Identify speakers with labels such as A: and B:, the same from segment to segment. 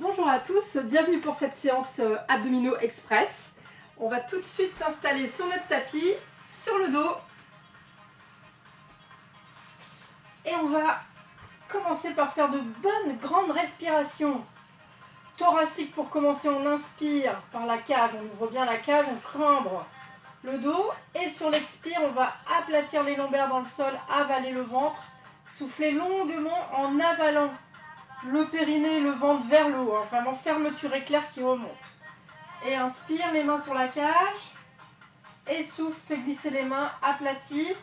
A: Bonjour à tous, bienvenue pour cette séance abdominaux express. On va tout de suite s'installer sur notre tapis, sur le dos. Et on va commencer par faire de bonnes grandes respirations thoraciques. Pour commencer, on inspire par la cage, on ouvre bien la cage, on cambre le dos. Et sur l'expire, on va aplatir les lombaires dans le sol, avaler le ventre, souffler longuement en avalant le périnée, le ventre vers le haut, hein, vraiment fermeture éclair qui remonte. Et inspire, les mains sur la cage, et souffle, fais glisser les mains, aplatis.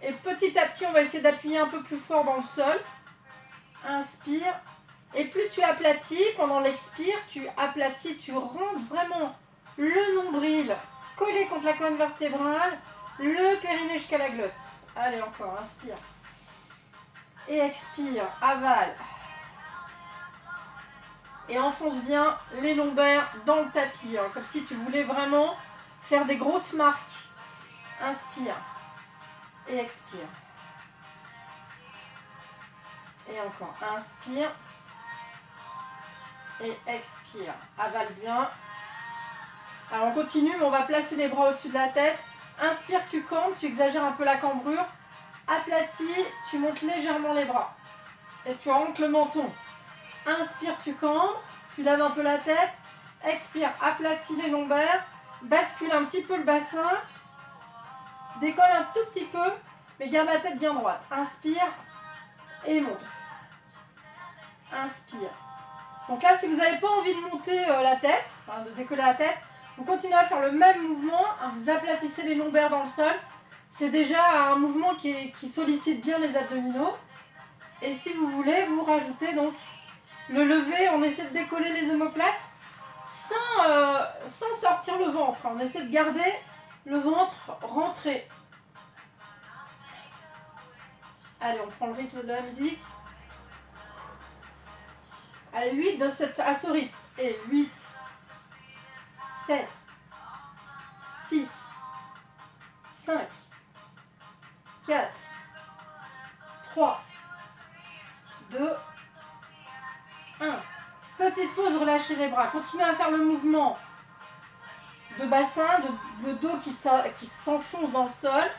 A: Et petit à petit, on va essayer d'appuyer un peu plus fort dans le sol. Inspire. Et plus tu aplatis, pendant l'expire, tu aplatis, tu rentres vraiment le nombril collé contre la colonne vertébrale, le périnée jusqu'à la glotte. Allez, encore, inspire. Et expire, avale. Et enfonce bien les lombaires dans le tapis, hein, comme si tu voulais vraiment faire des grosses marques. Inspire et expire. Et encore, inspire et expire. Avale bien. Alors on continue, mais on va placer les bras au-dessus de la tête. Inspire, tu cambres, tu exagères un peu la cambrure. Aplatis, tu montes légèrement les bras. Et tu rentres le menton. Inspire, tu cambres, tu lèves un peu la tête. Expire, aplatis les lombaires. Bascule un petit peu le bassin. Décolle un tout petit peu, mais garde la tête bien droite. Inspire et monte. Inspire. Donc là, si vous n'avez pas envie de monter la tête, hein, de décoller la tête, vous continuez à faire le même mouvement. Hein, vous aplatissez les lombaires dans le sol. C'est déjà un mouvement qui sollicite bien les abdominaux. Et si vous voulez, vous rajoutez donc le lever. On essaie de décoller les omoplates sans sortir le ventre. On essaie de garder le ventre rentré. Allez, on prend le rythme de la musique. Allez, 8 à ce rythme. Et 8, 7, 6, 5, 4, 3, 2, 1. Petite pause, relâchez les bras. Continuez à faire le mouvement de bassin, le dos qui s'enfonce dans le sol.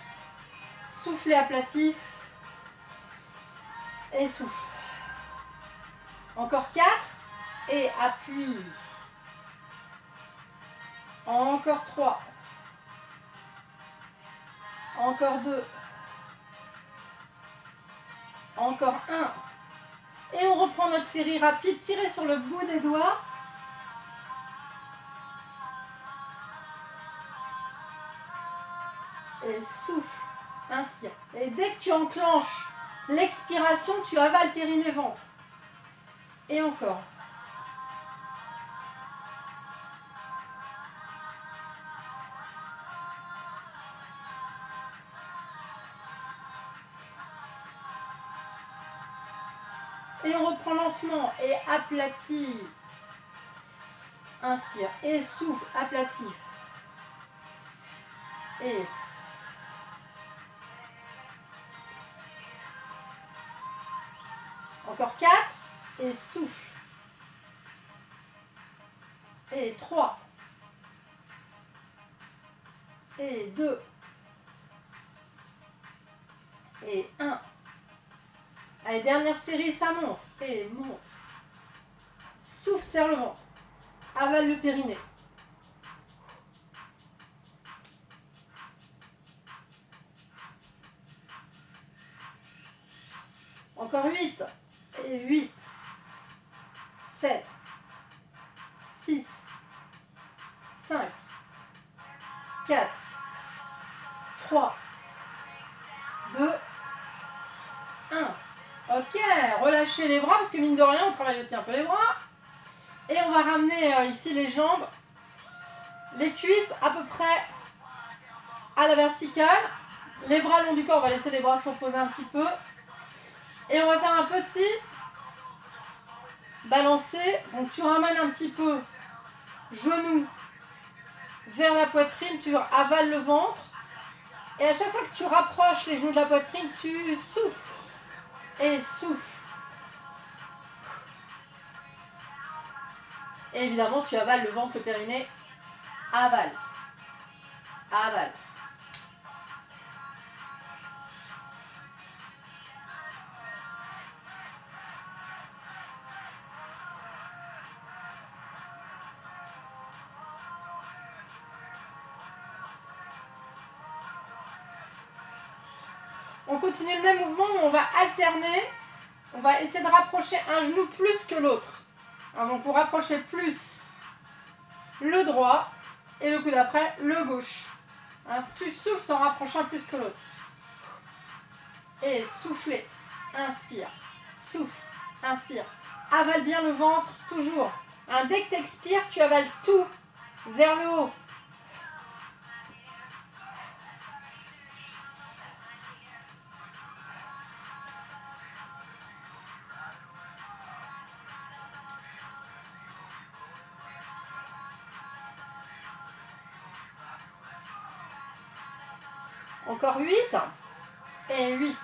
A: Soufflez, aplati. Et souffle. Encore 4. Et appuie. Encore 3. Encore 2. Encore 1. Et on reprend notre série rapide. Tirez sur le bout des doigts. Et souffle. Inspire. Et dès que tu enclenches l'expiration, tu avales périnée ventre. Et encore. Et on reprend lentement et aplatit. Inspire et souffle, aplatit. Et encore 4. Et souffle. Et 3. Et 2. Et 1. Allez, dernière série, ça monte. Et monte. Souffle, serre le ventre. Avale le périnée. Encore 8. Et 8. 7. 6. 5. 4. 3. 2. 1. Ok, relâchez les bras parce que mine de rien, on travaille aussi un peu les bras. Et on va ramener ici les jambes, les cuisses à peu près à la verticale. Les bras long du corps, on va laisser les bras se reposer un petit peu. Et on va faire un petit balancé. Donc tu ramènes un petit peu genou vers la poitrine, tu avales le ventre. Et à chaque fois que tu rapproches les genoux de la poitrine, tu souffles. Et souffle. Et évidemment, tu avales le ventre, le périnée. Avale. Avale. On continue le même mouvement, mais on va alterner. On va essayer de rapprocher un genou plus que l'autre. Donc pour rapprocher plus le droit et le coup d'après, le gauche. Tu souffles en rapprochant plus que l'autre. Et soufflez. Inspire. Souffle. Inspire. Avale bien le ventre, toujours. Dès que tu expires, tu avales tout vers le haut. Encore 8. Et 8.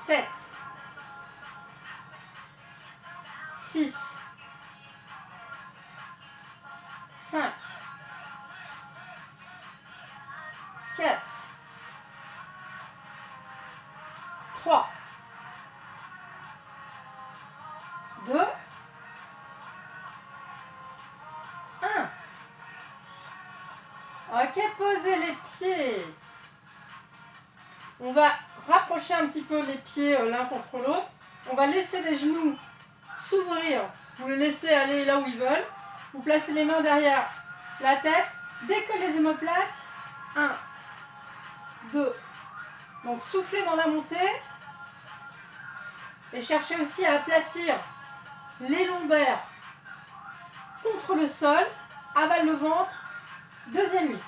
A: 7. 6. 5. 4. 3. 2. 1. Ok, posez les pieds. On va rapprocher un petit peu les pieds l'un contre l'autre. On va laisser les genoux s'ouvrir. Vous les laissez aller là où ils veulent. Vous placez les mains derrière la tête. Dès que les omoplates, 1, 2. Donc soufflez dans la montée. Et cherchez aussi à aplatir les lombaires contre le sol. Avale le ventre. Deuxième 8.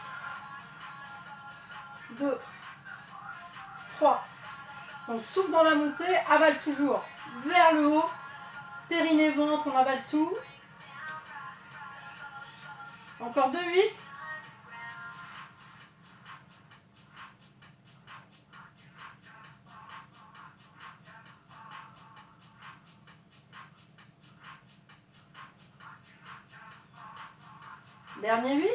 A: 2. 3. Donc souffle dans la montée, avale toujours vers le haut. Périnée, ventre, on avale tout. Encore 2, 8. Dernier 8.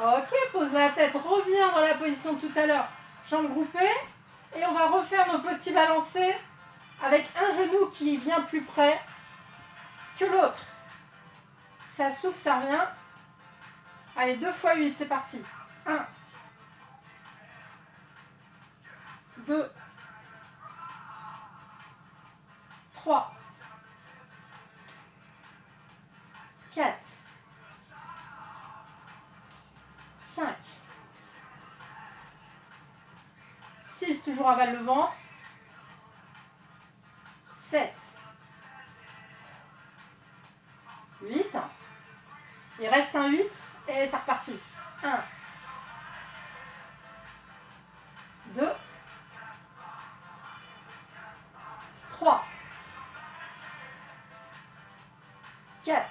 A: Ok, pose la tête, reviens dans la position de tout à l'heure. Jambes groupées. Et on va refaire nos petits balancés avec un genou qui vient plus près que l'autre. Ça souffle, ça revient. Allez, 2 fois 8, c'est parti. 1, 2, 3, 4, 5, 6, toujours avale le ventre. 7, 8. Il reste un 8 et c'est reparti. 1, 2, 3, 4,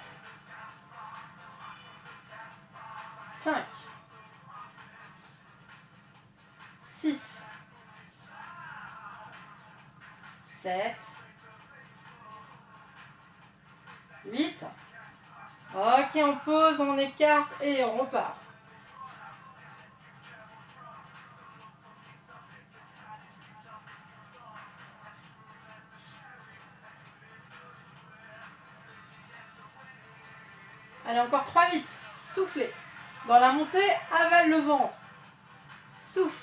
A: 5, 6, 7, 8. Ok, on pose, on écarte et on repart. Allez, encore 3, 8. Soufflez. Dans la montée, avale le ventre. Souffle.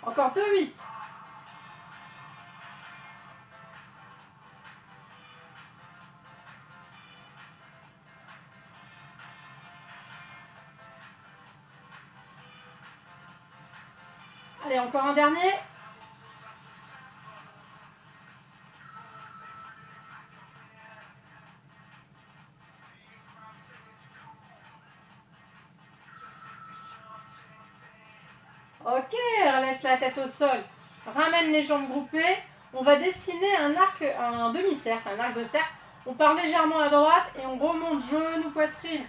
A: Encore 2, 8. Allez, encore un dernier. Ok, laisse la tête au sol. Ramène les jambes groupées. On va dessiner un arc, un demi-cercle, un arc de cercle. On part légèrement à droite et on remonte genou, poitrine.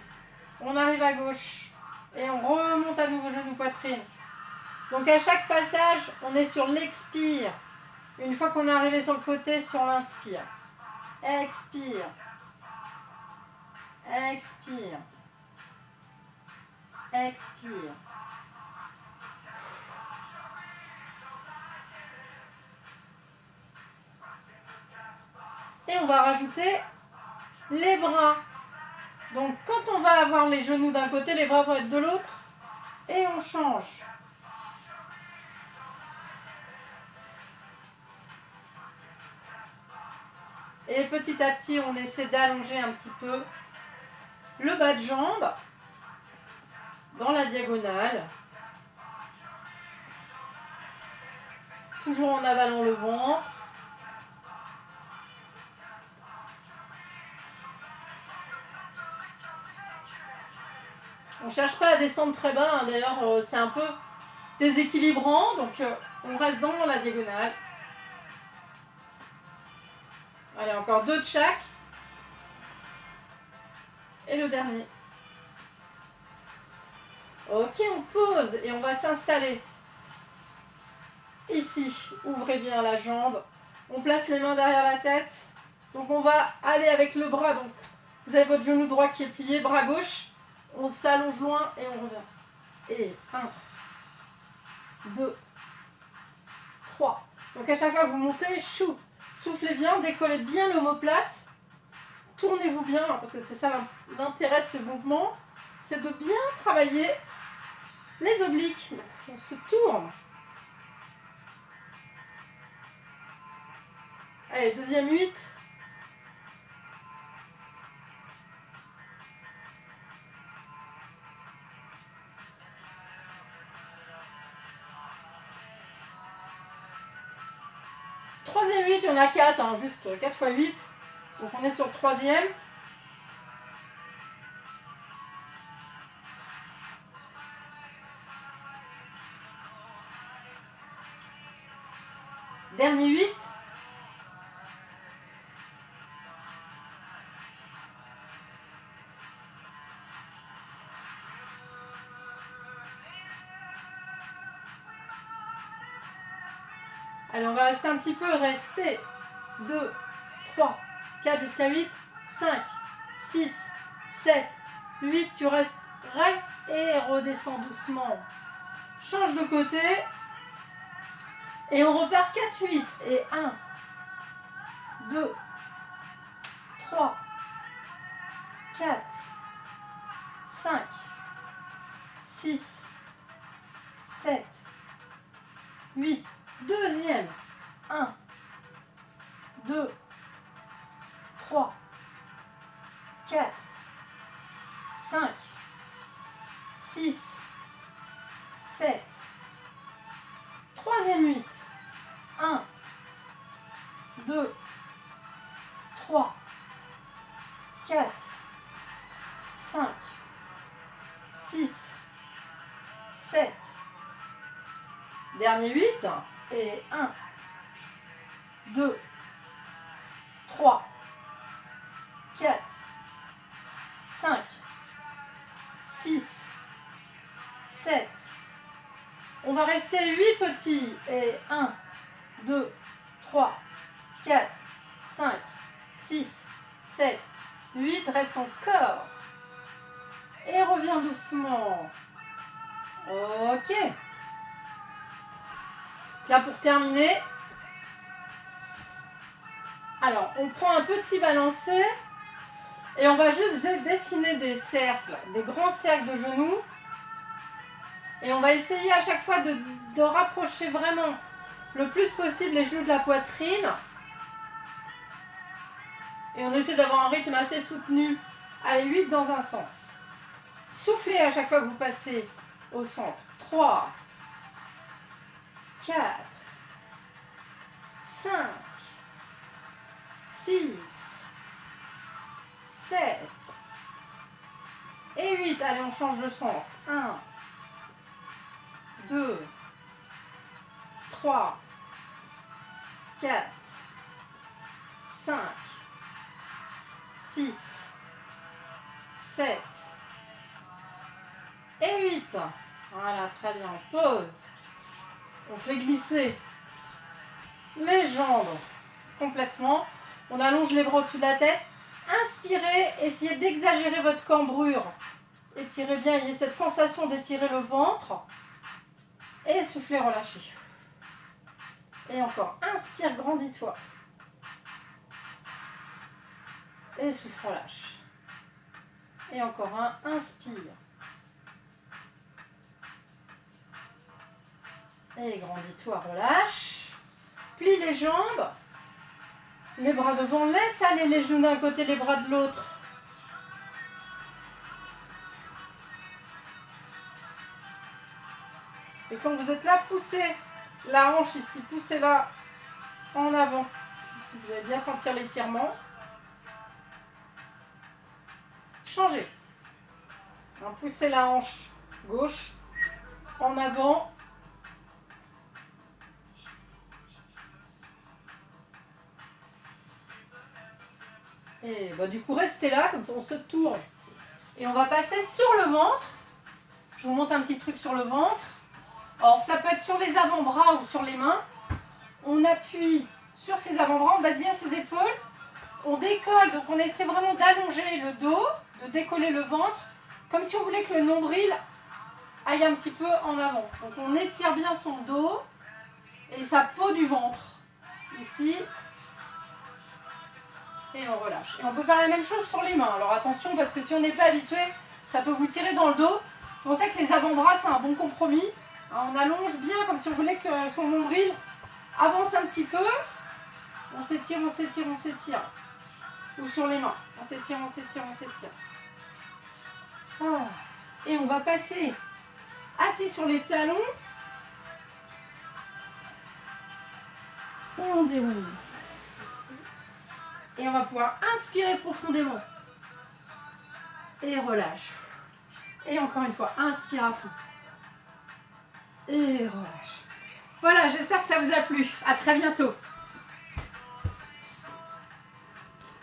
A: On arrive à gauche et on remonte à nouveau genou, poitrine. Donc à chaque passage, on est sur l'expire. Une fois qu'on est arrivé sur le côté, sur l'inspire. Expire. Expire. Expire. Et on va rajouter les bras. Donc quand on va avoir les genoux d'un côté, les bras vont être de l'autre. Et on change. Et petit à petit, on essaie d'allonger un petit peu le bas de jambe dans la diagonale. Toujours en avalant le ventre. On ne cherche pas à descendre très bas, hein. D'ailleurs c'est un peu déséquilibrant, donc on reste dans la diagonale. Allez, encore 2 de chaque. Et le dernier. Ok, on pose et on va s'installer. Ici, ouvrez bien la jambe. On place les mains derrière la tête. Donc on va aller avec le bras. Donc vous avez votre genou droit qui est plié, bras gauche. On s'allonge loin et on revient. Et 1, 2, 3. Donc à chaque fois que vous montez, chou, soufflez bien, décollez bien l'omoplate. Tournez-vous bien, parce que c'est ça l'intérêt de ces mouvements. C'est de bien travailler les obliques. On se tourne. Allez, deuxième 8. Troisième 8, il y en a 4, hein, juste 4 x 8. Donc on est sur le troisième. Dernier 8. Allez, on va rester un petit peu, rester 2, 3, 4 jusqu'à 8, 5, 6, 7, 8, tu restes et redescends doucement. Change de côté et on repart 4, 8 et 1, 2, 3, 4, 5, 6, 7, 8, deuxième, 1, 2, 3, 4, 5, 6, 7, troisième 8, 1, 2, 3, 4, 5, 6, 7, dernier 8, et 1, 2, 3, 4, 5, 6, 7. On va rester 8 petits. Et 1, 2, 3, 4, 5, 6, 7, 8. Reste encore. Et reviens doucement. Ok. Là, pour terminer, alors, on prend un petit balancé et on va juste dessiner des cercles, des grands cercles de genoux. Et on va essayer à chaque fois de rapprocher vraiment le plus possible les genoux de la poitrine. Et on essaie d'avoir un rythme assez soutenu. Allez, 8 dans un sens. Soufflez à chaque fois que vous passez au centre. 3, 4, 5, 6, 7 et 8. Allez, on change de sens. 1, 2, 3, 4, 5, 6, 7 et 8. Voilà, très bien. On pose. On fait glisser les jambes complètement. On allonge les bras au-dessus de la tête. Inspirez, essayez d'exagérer votre cambrure. Étirez bien, il y a cette sensation d'étirer le ventre. Et soufflez, relâchez. Et encore, inspire, grandis-toi. Et souffle, relâche. Et encore un, inspire. Et grandis-toi, relâche. Plie les jambes. Les bras devant, laisse aller les genoux d'un côté, les bras de l'autre. Et quand vous êtes là, poussez la hanche ici, poussez-la en avant. Si vous allez bien sentir l'étirement. Changez. Poussez la hanche gauche en avant. Et bah, du coup, restez là, comme ça on se tourne. Et on va passer sur le ventre. Je vous montre un petit truc sur le ventre. Alors, ça peut être sur les avant-bras ou sur les mains. On appuie sur ses avant-bras, on baisse bien ses épaules. On décolle, donc on essaie vraiment d'allonger le dos, de décoller le ventre, comme si on voulait que le nombril aille un petit peu en avant. Donc on étire bien son dos et sa peau du ventre. Ici. Et on relâche. Et on peut faire la même chose sur les mains. Alors attention, parce que si on n'est pas habitué, ça peut vous tirer dans le dos. C'est pour ça que les avant-bras, c'est un bon compromis. On allonge bien, comme si on voulait que son nombril avance un petit peu. On s'étire, on s'étire, on s'étire. Ou sur les mains. On s'étire, on s'étire, on s'étire. Ah. Et on va passer assis sur les talons. Et on déroule. Et on va pouvoir inspirer profondément. Et relâche. Et encore une fois, inspire à fond. Et relâche. Voilà, j'espère que ça vous a plu. À très bientôt.